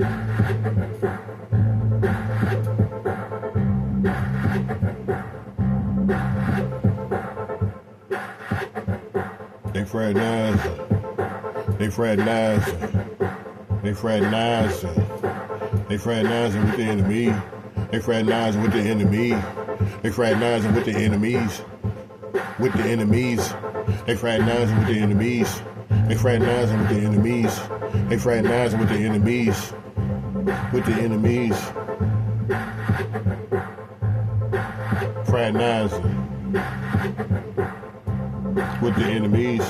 They fraternizing. They fraternizing. They fraternizing. They fraternizing with the enemy. They fraternizing with the enemy. They fraternizing with the enemies. With the enemies. They fraternizing with the enemies. They fraternizing with the enemies. They fraternizing with the enemies. With the enemies. Fraternizing with the enemies,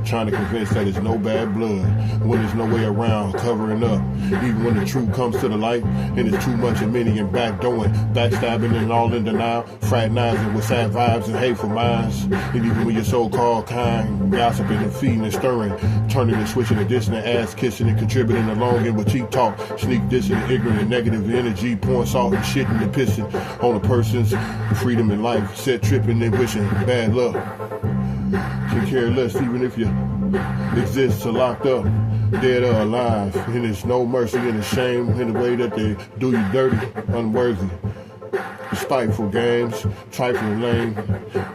trying to convince that there's no bad blood when there's no way around covering up. Even when the truth comes to the light and it's too much of many and backdoing, backstabbing and all in denial, fraternizing with sad vibes and hateful minds. And even when you're so-called kind, gossiping and feeding and stirring, turning and switching and dissing and ass kissing and contributing along in with cheap talk, sneak dissing and ignorant and negative energy, pouring salt and shitting and pissing on a person's freedom in life, set tripping and wishing bad luck. Can care less even if you exist or locked up, dead or alive. And there's no mercy and there's shame in the way that they do you dirty, unworthy. Spiteful games, trifling lame,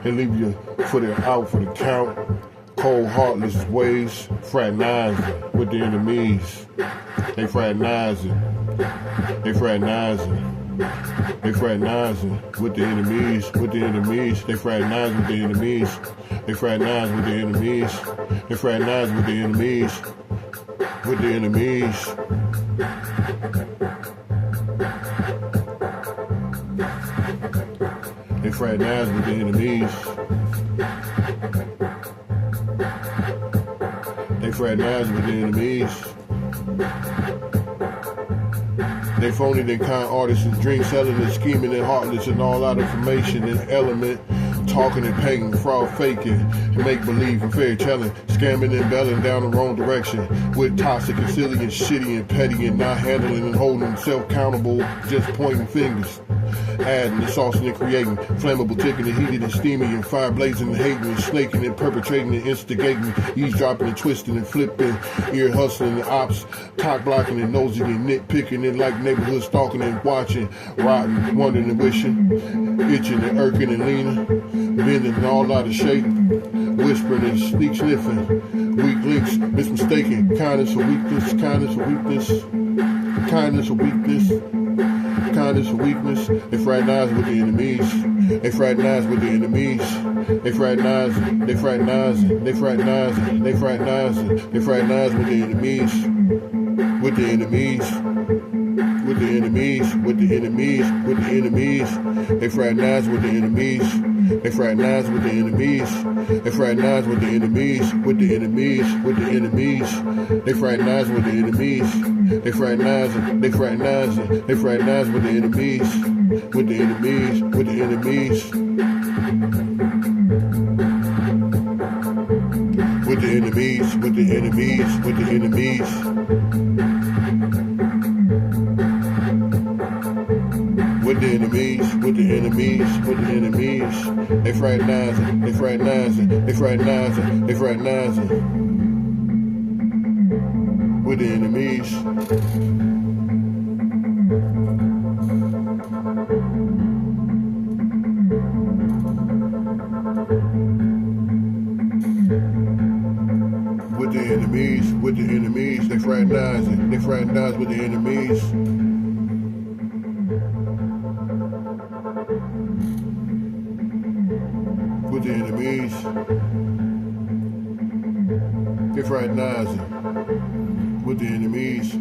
and leave you footed out for the count. Cold, heartless ways, fraternizing with the enemies. They fraternizing. They fraternizing. They fraternizing with the enemies, with the enemies. They fraternize with the enemies. They fraternize with the enemies. They fraternize with the enemies. With the enemies. They fraternize with the enemies. They fraternize with the enemies. They phony and kind artists and dream selling and scheming and heartless and all out information and element, talking and painting, fraud faking, and make believe and fairy telling, scamming and belling down the wrong direction, with toxic and silly and shitty and petty and not handling and holding themselves accountable, just pointing fingers. Adding and saucing and creating, flammable, ticking and heated and steaming and fire blazing and hating and snaking and perpetrating and instigating, eavesdropping and twisting and flipping, ear hustling and ops, cock blocking and nosing and nitpicking and like neighborhood stalking and watching, rotting, wondering and wishing, itching and irking and leaning, bending and all out of shape, whispering and sneak sniffing, weak links, mismistaken, kindness or weakness, kindness or weakness, kindness or weakness. Kindness or weakness, they fraternize with the enemies. They fraternize with the enemies. They fraternize, they fraternize, they fraternize, they fraternize, they fraternize with the enemies. With the enemies. With the enemies, with the enemies, with the enemies. They fraternize with the enemies. They fraternize with the enemies. They fraternize with the enemies, with the enemies, with the enemies. They fraternize with the enemies. They fraternize, they fraternize, they fraternize with the enemies, with the enemies, with the enemies. With the enemies, with the enemies, with the enemies. With the enemies, with the enemies, with the enemies. They fraternizing, they fraternizing, they fraternizing, they fraternizing. With the enemies. With the enemies, with the enemies, they fraternizing, they fraternize with the enemies. With the enemies, they fraternizing with the enemies.